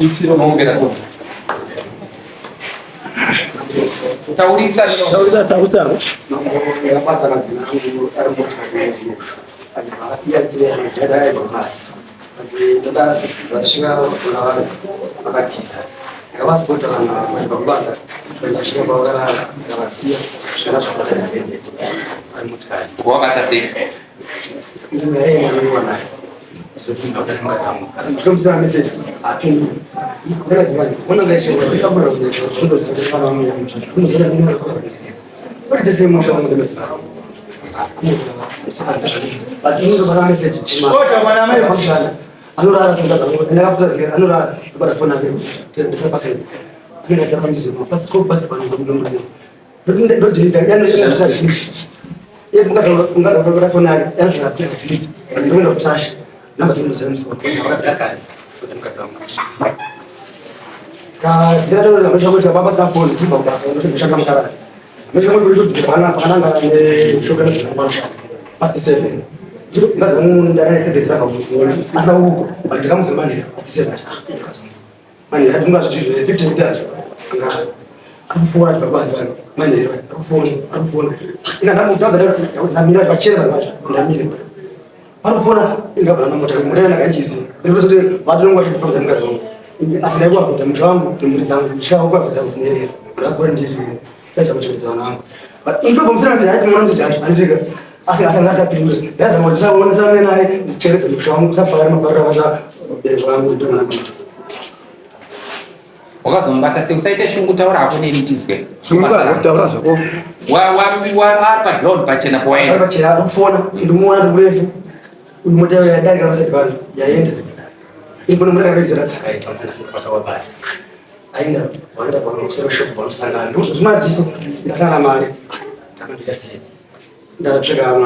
Uchiro maongera kuti. Taurisa no. Taurisa. Ngapata madzina angu ari mutagwe. Iya chiri ya basi. Ndoda vashinga akatiza. Ngavasipota vanhu vakubasa. Vashinga vakagara ngavasiya zvakazvakadai zvendete. Ari mutakari. Wakata sei? Ndine yeye mwana. Sotu ndakatara mukadzi wangu. Ndinomusira message apindu. Mukadzi wangu unenge achishora ndakura kundosira kana umwe. Unozora ndinenge kuzora. What does he want to do with now? But you know the message. Anura Santa, and after Anura, but a phone of the person. I mean, I can't miss it. Let's go past the one. Don't delete the end. If we got a phone, I have to delete. And you know, trash. Number 2 is for the guy. But I'm got some. The other Baba staff phone, keep up us, and Shakamara. Maybe we will do the Pananga and the sugar past the 7. That's a moon directed this level as a woo, but it comes to money as the 7. Money, I do not do 50 meters. I'm for the bus, money, I'm phone. In a number of I'm not a chair, I'm phone in the Modern Agency. It was what don't work from the Gazon. As they work with them, John, to Mizan, shall work without nearly, but I'm going to. That's what it's on. But if you consider I don't want to judge and figure as another people, that's what someone and I check to show some Paramaza. Wakazomba sekusaita shungutaura hapo nelichitswe. Shungutaura zvako. Wa background pachena kwaenda. Pachena kufona ndimona ndurefu. Uyu mutero ya dai kana setibana yaenda. Ifuna mutero rezera takaita kana sepasa wabali. Aina wanda kwa kusema shop kwa msanga ndio tunaziso ndasana mali takandika sisi ndatsveka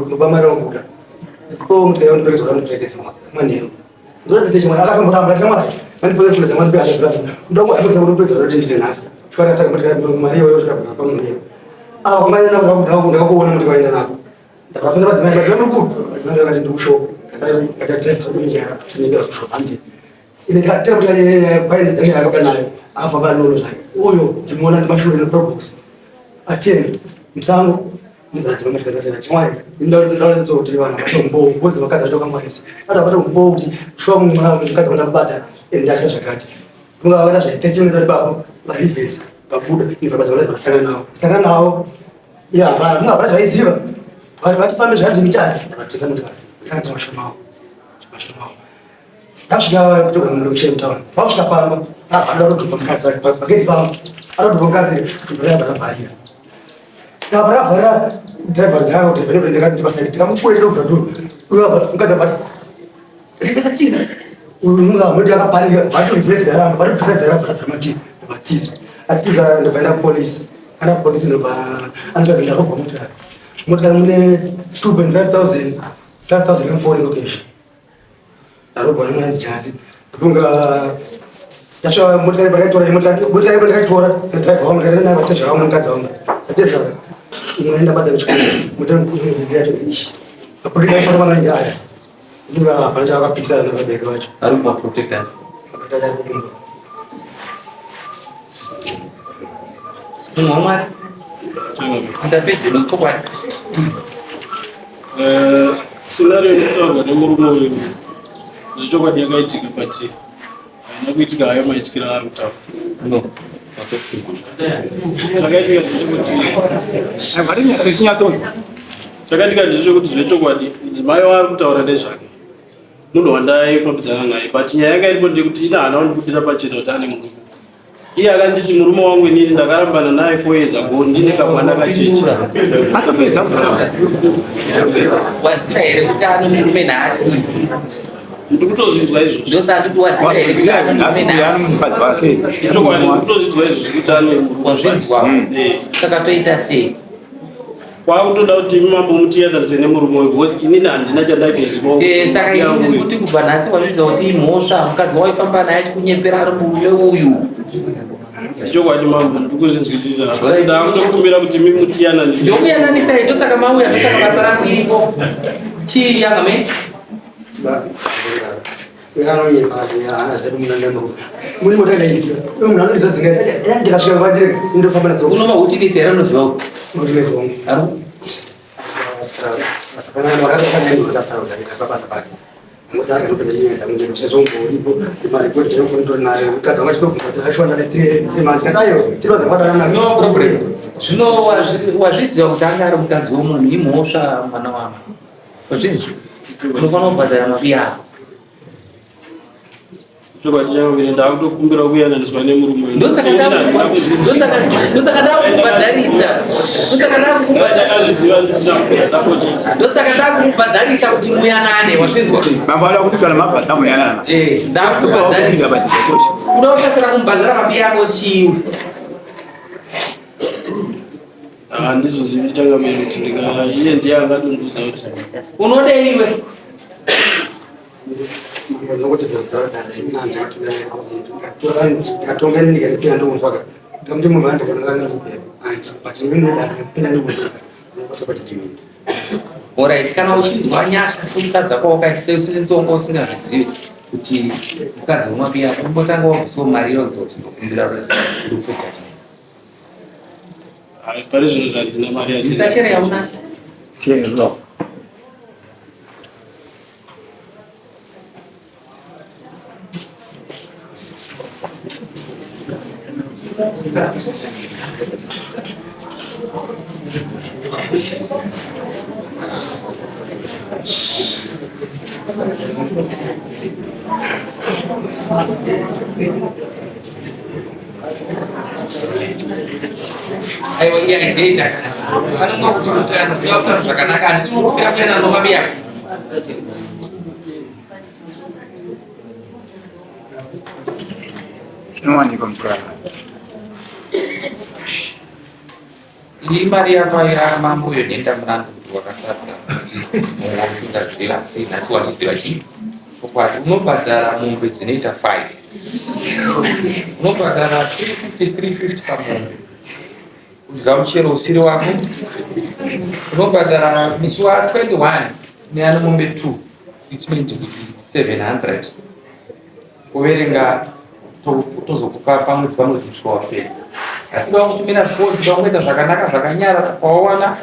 ndabva mari okuda ko mutero ndipekedzwa ndipekedzwa manero ndoti chimwana akatomboramba chamwari mandifuna kuledza mari bya plus ndongo apeka ndipekedzwa ndoti nditi nasi chikara takamutira mari yoyo takabva pamunero awa kamanya ndakuona muti waenda nako ndakafunda madzimai kuti ndikudu ndakati ndikushopa kata drive kunyara tinebera kushop andi ine katera kuti kwaende ndanga akapanayo afa banono zvake uyo ndimona ndimashure ne probox atene msango mudzi vamutikatatira chimwari ndakuti kuti vanhu vashombo kozi vakadzi vacho kamwanisa adabata umbo kuti shomu mwana kuti vakadzi vandakubata endasha zvakati kunga vata zvaite chimwe zati babo varivhesa vafuda ndivabadzi vakasangana nawo ya vanhu vabata zvaiziva vatifambe zvadi mitasi vabatisa mutikari vakati mashomawo Tashiga kutoka mlocation town. Pasha pamba, hapa ndo tutomkaza paketi pamba. Ado tutomkaza tunaenda barabara. Na barabara driver ndio ndio ndio basi tukamkule ndio frado. Huyo hapa tukaza basi. Nikatiza. Unga mmoja akapania watu invest gharama, watu driver hapa katamaki batizo. Atiza ndio baada police. Ana police ndio anja ndio kwa mtu. Mtu mune 2.5,000 5,000 location. Aroba nani chasi kunga tasho mutari bagatora mutari bagatora drive home kana watasha home mkaza home atesha unaenda baada ya chukua mutari ndio ishi apodi kama kama ndio haya ndio panja kwa pizza na bega wacho aroba protector akataja kunga mama ndapete nokwa scenario ndio ndio murumo Zichokwa diaga itika pati. Na kuitika hayo maitikira ari kutawa. No. Chakaitika kuti vari nyatso. Chakaitika kuti zichokwa dzimayo ari kutaura nezvake. Munhu wandaifambidzana naye but nyaya yanga iripo ndekuti ina hana kundibudira pachena kuti ane murume. Iye akanditi murume wangu inini ndakarambana naye 4 years ago ndine kamwana kacheche. Atopedza waziva here kuti ano murume nhasi. Ndikutozvinzwa izvozvo. Ndosati kuwaziva here kuti ano murume nhasi. Ndikutozvinzwa izvozvo kuti ano wazvinzwa. Saka toita sei? Kwakutoda kuti mambomutiyanarise nemurume uyu because inini handina chandaizoziva. Saka inini kuti kubva nhasi wazviziva kuti imhosva mukadzi waifamba naye achikunyepera ari murume uyu. Chokwadi mambo ndikuzvinzwisisa. Asi ndakutokumbira kuti mimutiyananise. Ndokuyananisai ndosaka mauya ndosaka basa rangu iripo. Chii yakameti? wekanonye pati anazedu munandemo muri motenda izi munhu ndizozingaita ndikasvika kwandiri ndofamba nadzo unoma utinisi here unoziva utinisi wangu aro asapana wakatokanyaiasaraudaikapa basa pake mutaka nopedza chinyedza mungeno sezvongoripo maripoti tinofonitonayo mukadzi wanga chitobvashwanda ne3 months kadayo tiroza kwadanana no problem zvino wazviziva kuti anga ari mukadzi womunhu imhosva mwana wama wazvinzi unofanira kubhadhara mabi ako chokwadi changu vile ndakutokumbira kuyananiswa nemurume ndosaka ndakubhadharisa kuti muyanane wazvinzwa ndakubhadharisa kuda kutaura kumubhadhara mabi yako chiu handizozivi changamiri kuti iye ndiye angadunduza kuti unode iwe Alright, kana uchinzwa nyasha somutadza kwawakaita senzongo usingazvizivi kuti mukadzi umwe pia umbotanga wakusomarira kuzokumbira rupeta pari zvino zvandina mari isachere yauna kero aiwa iya izeita vanonga kutoutano tivakuta zvakanaka handitinokumbira kuenda nomabi yako zvinowanika mutwara iyi mari yamambo yonenda murandu kuti wakatadza kuti usingazivi asi nhasi wachiziva chii ukwati unobhadhara mombe dzinoita 5 unobhadhara 350 pamombe kudya muchero usiri wako unobhadhara musi wa21 neane mombe 2 it means kuti 700 kuverenga tozokupa pamwedzi pamwedzi kusvika wapedza asi vakutumira zvikoti vakuita zvakanaka zvakanyara kwawawana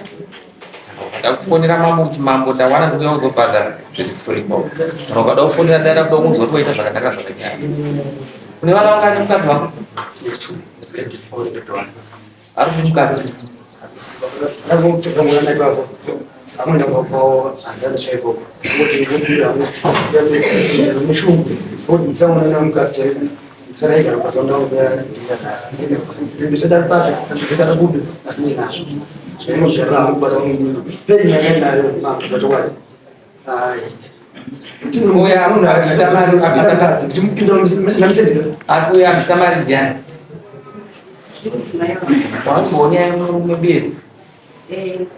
ukada kufonera mambo kuti mambo ndawana ndikuya kuzobhadhara zviri free kwavo kana ukada kufonera dada kuda kuzoti waita zvakanaka zvakanyara kune vana vangane mukadzi wangu ari kumukadzi akuya abisamari ndiani wakubonya murume biri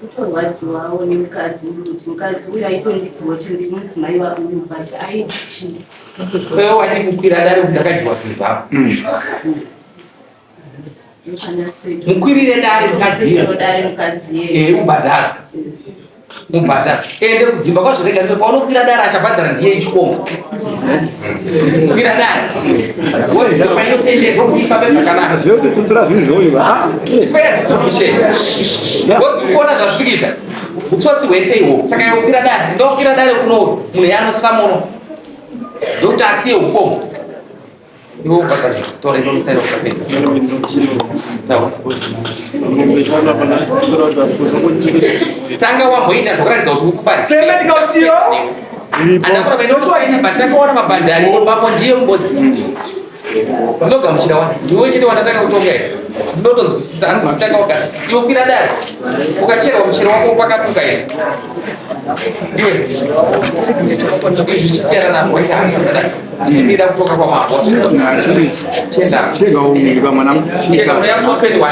kutorwadziwawo nemukadzi kuti mukadzi uyu aitondiziva kuti ndiri mudzimai wauyu but aichi wewe wachikukwira dare kuti ndakadyiwa zvinhu zvako mukwirire dare mukadziye ubhadhara mubhadhara ende kudzimba kwazvirega ndipo paunokwira dare achabhadhara ndiye ichikomo kwira dare painotenderwa kuti ifambe zvakanaka kuona zvazvirikuita utsotsi hwese ihwo saka iwe kwira dare ndokwira dare kuno munhu yanosamono ndokuti asiye ukomo iwe ubhadhara tora iwe musaira ukapedza tanga wamboita zvokuratidza kuti ukuparisa andakura vainotoaita batakaona mabhandari papo ndiye mbodzi ndinogamuchira wani ndiwe chete wandatanga kutonga here ndinotonzwisisa asi kutanga wakati iwe kwira dare ukacherwa muchero wako pakatuka here iwe zvichisiyana nazvo waita hasha ndimira kutoka kwamambo chega unoyambo 21